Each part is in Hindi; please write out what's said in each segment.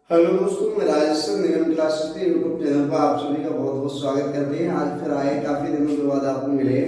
हेलो दोस्तों, मैं राजेश निगम क्लासेस के यूट्यूब चैनल पर आप सभी का बहुत बहुत स्वागत करते हैं। आज फिर आए, काफी दिनों के बाद आपको मिले,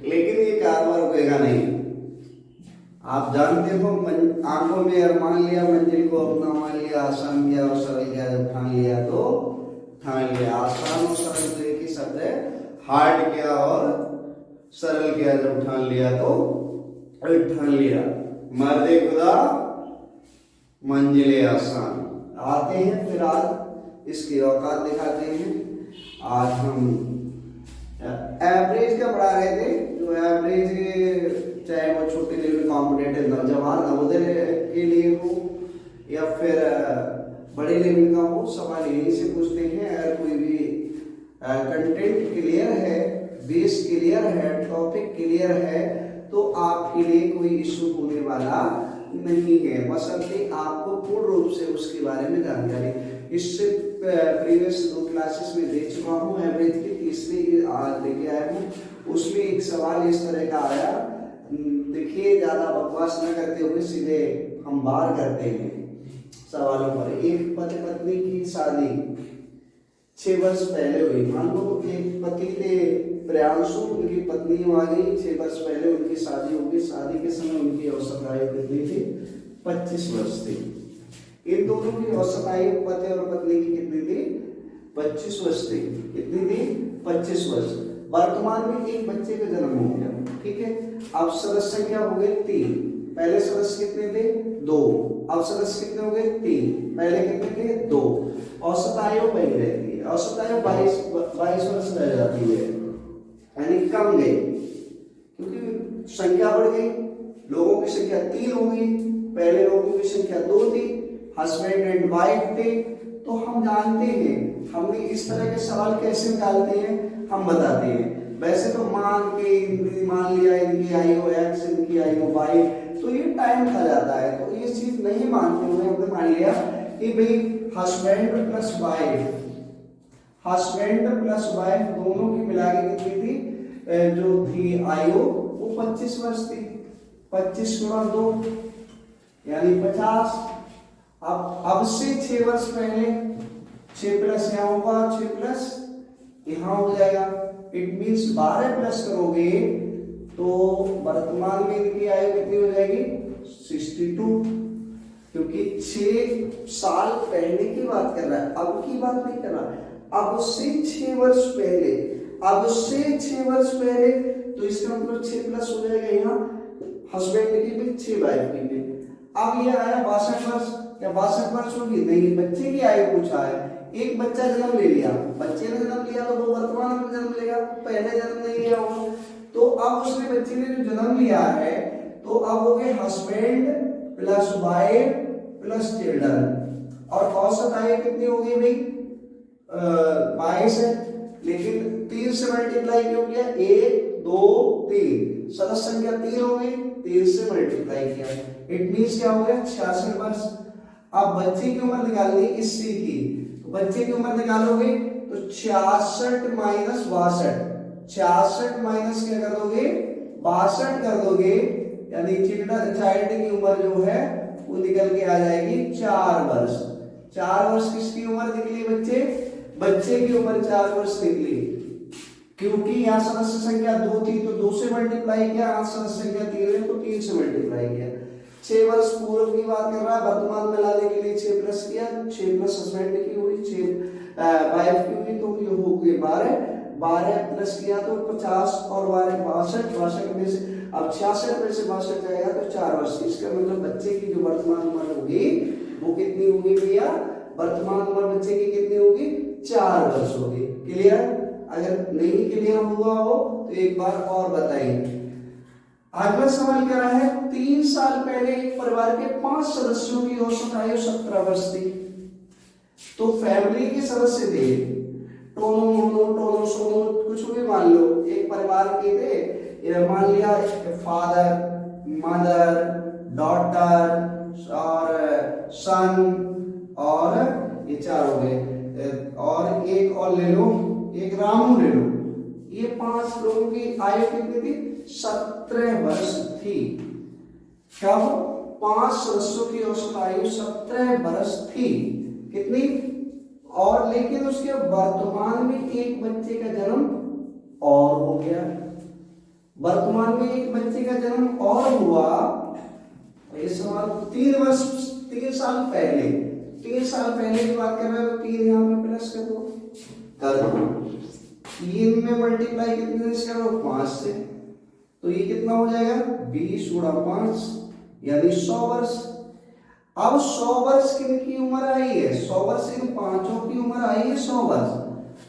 लेकिन ये कारवां रुकेगा नहीं। आप जानते हो, आंखों में अरमान लिया, मंजिल को अपना मान लिया, आसान किया और सरल किया, जब ठान लिया तो ठान लिया। आसान और सरल तो एक ही शब्द है, हार्ड किया और सरल किया, जब ठान लिया तो ठान लिया। मर्दे खुदा मंजिले आसान। आते हैं फिर आज इसकी औकात दिखाते हैं। आज हम एवरेज का पढ़ा रहे थे, जो एवरेज चाहे वो छोटे लेवल कॉम्पिटेटिव नौजवान नवोदय के लिए हो या फिर बड़े लेवल का हो, सवाल यहीं से पूछते हैं। अगर कोई भी कंटेंट क्लियर है, बेस क्लियर है, टॉपिक क्लियर है, तो आपके लिए कोई इशू होने वाला नहीं है, बशर्ते आपको पूर्ण रूप से उसके बारे में जानकारी। इससे प्रीवियस 2 क्लासेस में दे चुका हूँ, एवरेज की तीसरी आज लेके आया हूँ। उसमें एक सवाल इस तरह का आया, देखिए ज्यादा बकवास न करते हुए सीधे हम बार करते हैं सवालों पर। एक पति पत्नी की शादी 6 वर्ष पहले हुई। मान लो एक पति थे प्रियांशु, उनकी पत्नी आ गई, 6 वर्ष पहले उनकी शादी हो गई। शादी के समय उनकी औसत आयु कितनी थी? 25 वर्ष थी। इन दोनों की औसत आयु पति और पत्नी की कितनी थी? 25 वर्ष थी। कितनी थी? 25 वर्ष। वर्तमान में एक बच्चे का जन्म हो गया, ठीक है। अब सदस्य संख्या हो गई 3। पहले सदस्य कितने थे? 2। अब सदस्य कितने हो गए? 3। पहले कितने थे? 2। औसत आयु बनी रहती है, औसत आयु 22 वर्ष रह जाती है, यानी कम गई, क्योंकि संख्या बढ़ गई। लोगों की संख्या 3 हो गई, पहले लोगों की संख्या 2 थी, हस्बैंड एंड वाइफ थे। तो हम जानते हैं, हमने इस तरह के सवाल कैसे निकालते हैं हम बताते हैं। वैसे तो मान लिया इनकी आयु X, इनकी आयु Y, तो ये टाइम खा जाता है। तो ये चीज नहीं मानते हुए हमने मान लिया कि भाई हस्बैंड प्लस वाइफ दोनों की मिला के कितनी थी? जो थी आयु वो 25 वर्ष थी। 25 गुणा 2 यानी 50। अब से 6 वर्ष पहले 6 प्लस यहाँ होगा, 6 प्लस यहाँ हो जाएगा। इट मीन्स 12 प्लस करोगे तो वर्तमान में इनकी आयु कितनी हो जाएगी? 62, क्योंकि 6 साल पहले की बात कर रहा है, अब की बात नहीं कर रहा है। अब उससे 6 वर्ष पहले, अब उससे 6 वर्ष पहले, तो इसका मतलब 6 प्लस हो जाएगा यहाँ हस्बैंड की भी, 6 वाइफ की भी। अब ये आया 62 वर्ष, क्या 62 वर्ष होगी? नहीं, बच्चे की आयु पूछा है। एक बच्चा जन्म ले लिया, बच्चे ने जन्म लिया तो वो वर्तमान में जन्म लेगा, पहले जन्म नहीं लिया होगा। तो अब उसने, बच्चे ने जो जन्म लिया है, तो अब हो गए husband plus wife plus children. और औसत आयु कितनी होगी भाई? 22 है, लेकिन 3 से मल्टीप्लाई क्यों किया? 1 2 3, सदस्य संख्या 3 हो गई, 3 से मल्टीप्लाई किया। इट मींस क्या हो गया? 66 वर्ष। अब बच्चे की उम्र निकालनी इससे की, तो बच्चे की उम्र निकालोगे तो 66 माइनस 62, 66 माइनस क्या कर दोगे? 62 कर दोगे, यानी चाइल्ड की उम्र जो है वो निकल के आ जाएगी 4 वर्ष। 4 वर्ष किसकी उम्र निकली? बच्चे की उम्र 4 वर्ष निकली, क्योंकि यहाँ सदस्य संख्या 2 थी तो 2 से मल्टीप्लाई किया, यहाँ सदस्य संख्या 3 है तो 3 से मल्टीप्लाई किया। 6 वर्ष पूर्व की बात कर रहा है, वर्तमान में लाने के लिए 6 प्लस किया, 6 प्लस हस्बैंड की हुई, 6 वाइफ की हुई, तो ये हो गई 12 प्लस किया तो 50 और 12 62 में से अब 66 में से 62 जाएगा तो 4 वर्ष। इसका मतलब बच्चे की जो वर्तमान उम्र होगी वो कितनी होगी भैया? वर्तमान उम्र बच्चे की कितनी होगी? 4 वर्ष होगी। क्लियर? अगर नहीं क्लियर हुआ हो तो एक बार और बताइए। अगला सवाल क्या है? 3 साल पहले एक परिवार के 5 सदस्यों की औसत आयु 17 वर्ष थी। तो फैमिली के सदस्य थे, टोनो मोनो टोनो सोनो कुछ भी मान लो, एक परिवार के थे। मान लिया फादर, मदर, डॉटर और सन, और ये 4 हो गए, और एक और ले लो, एक रामू ले लो। ये 5 लोगों की आयु कितनी थी? 17 वर्ष थी। क्या हो? 5 सदस्यों की औसत आयु 17 वर्ष थी। कितनी, और लेकिन उसके वर्तमान में एक बच्चे का जन्म और हो गया, वर्तमान में एक बच्चे का जन्म और हुआ। इस सवाल 3 साल पहले, 3 साल पहले की बात कर रहे हो, 3 यहाँ पे प्लस कर दो, कर दो, 3 में मल्टीप्लाई कितने से करो, 5 से, तो ये कितना हो जाएगा 20 गुणा 5 यानी 100 वर्ष। अब 100 वर्ष किनकी उम्र आई है, 100 वर्ष इन पांचों की उम्र आई है 100 वर्ष।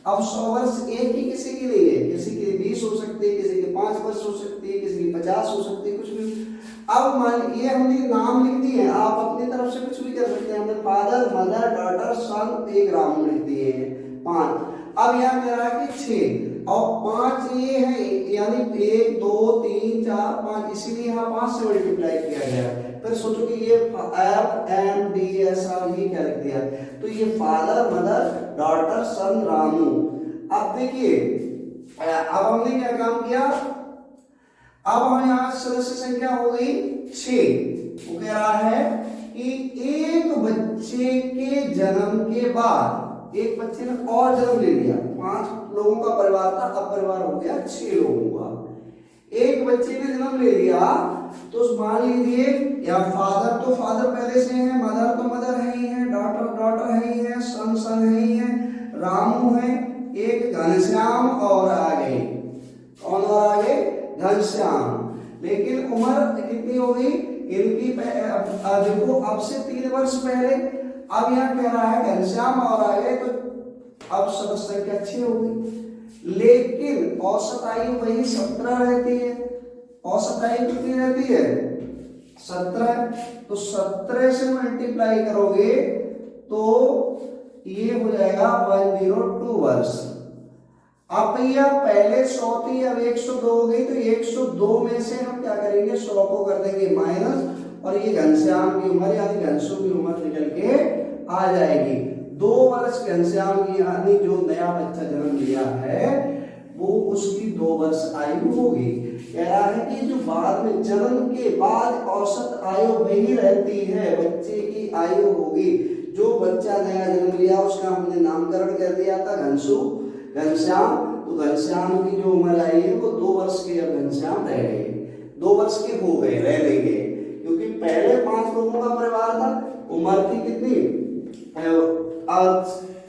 अब 100 वर्ष एक ही किसी के लिए है, किसी के 20 हो सकते हैं, किसी के 5 वर्ष हो सकती है, किसी की 50 हो सकती है, कुछ भी। अब मान ये हमने नाम लिख दिए, आप अपनी तरफ से कुछ भी कर सकते हैं, हमने फादर मदर डॉटर सन एक राम लिख दिए हैं 5। अब यहाँ कह रहा है कि 6 और 5 ये है, यानी 1 2 3 4 5, इसीलिए यहाँ 5 से मल्टीप्लाई किया गया। फिर सोचो कि ये FMDSR ये क्या लिख दिया, तो ये फादर मदर डॉटर सन रामू। अब देखिए अब हमने क्या काम किया, अब हम यहाँ सदस्य संख्या हो गई 6। वो कह रहा है कि एक बच्चे के जन्म के बाद एक बच्चे ने और जन्म ले लिया, 5 लोगों का परिवार था, अब परिवार हो गया 6 लोगों का। एक बच्चे ने जन्म ले लिया तो मान लीजिए या फादर तो फादर पहले से है, मदर तो मदर है ही है, डॉटर डॉटर है ही है, सन सन है ही है, रामू है, एक घनश्याम और आगे कौन और आगे घनश्याम। लेकिन उम्र कितनी हो गई इनकी, देखो अब से 3 वर्ष पहले। अब यहाँ कह रहा है घनश्याम और आगे, तो अब सदस्य संख्या 6 हो गई, लेकिन औसत आयु वही 17 रहती है। औसत आयु कितनी रहती है 17, तो 17 से मल्टीप्लाई करोगे तो ये हो जाएगा 102 वर्ष। अब भैया पहले 100 थी, अब 102 हो गई, तो 102 में से हम क्या करेंगे 100 को कर देंगे माइनस, और ये घनश्याम की उम्र यानी घनश्याम की उम्र निकल के आ जाएगी 2 वर्ष। घनश्याम की यानी जो नया बच्चा जन्म लिया है वो उसकी 2 वर्ष आयु होगी। कह रहा है कि जो बाद में जन्म के बाद औसत आयु वही रहती है, बच्चे की आयु होगी। जो बच्चा नया जन्म लिया उसका हमने नामकरण कर दिया था घनश्याम, तो घनश्याम की जो उम्र आई है वो 2 वर्ष के, अब घनश्याम रह गए 2 वर्ष के हो गए, रह लेंगे, क्योंकि पहले 5 लोगों का परिवार था, उम्र थी कितनी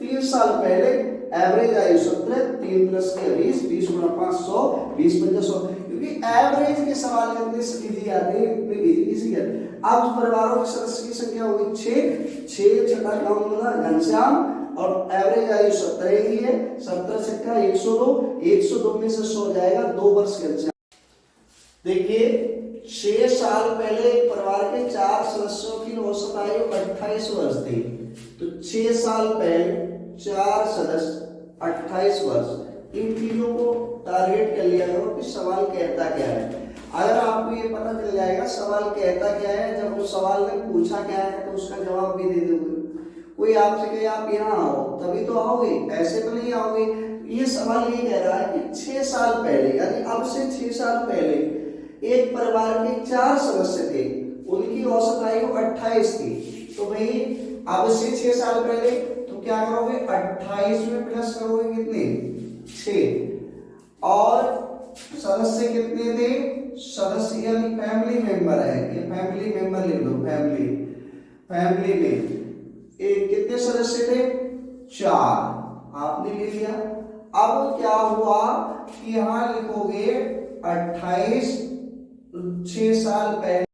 3 साल पहले, एवरेज आयु 17, 3 प्लस के 20, 20 गुणा 500, 20 पंजा 100, क्योंकि एवरेज के सवाल इतने सीधी आते हैं, इतने इजी है। अब परिवारों के सदस्य की संख्या होगी 6 छठा काउंट बना घनश्याम, और एवरेज आयु 17 ही है, 17 से 102 में से 100 जाएगा 2 वर्ष घनश्याम। देखिए 6 साल पहले एक परिवार के 4 सदस्यों की औसत आयु 28 वर्ष थी, तो 6 साल पहले 4 सदस्य 28 वर्ष। इन चीजों को टारगेट कर लिया करो कि सवाल कहता क्या है। अगर आपको ये पता चल जाएगा सवाल कहता क्या है, जब उस सवाल ने पूछा क्या है तो उसका जवाब भी दे दोगे। कोई आपसे कहे आप यहाँ आओ तभी तो आओगे, ऐसे तो नहीं आओगे। ये सवाल ये कह रहा है कि 6 साल पहले यानी अब से 6 साल पहले एक परिवार के 4 सदस्य थे, उनकी औसत आयु 28 थी, तो भाई अब से 6 साल पहले तो क्या करोगे 28 में प्लस करोगे कितने 6, और सदस्य कितने थे, सदस्य यानी फैमिली मेंबर है, ये फैमिली मेंबर लिख दो, फैमिली में एक कितने सदस्य थे 4, आपने ले लिया। अब क्या हुआ कि यहां लिखोगे 28 6 साल पहले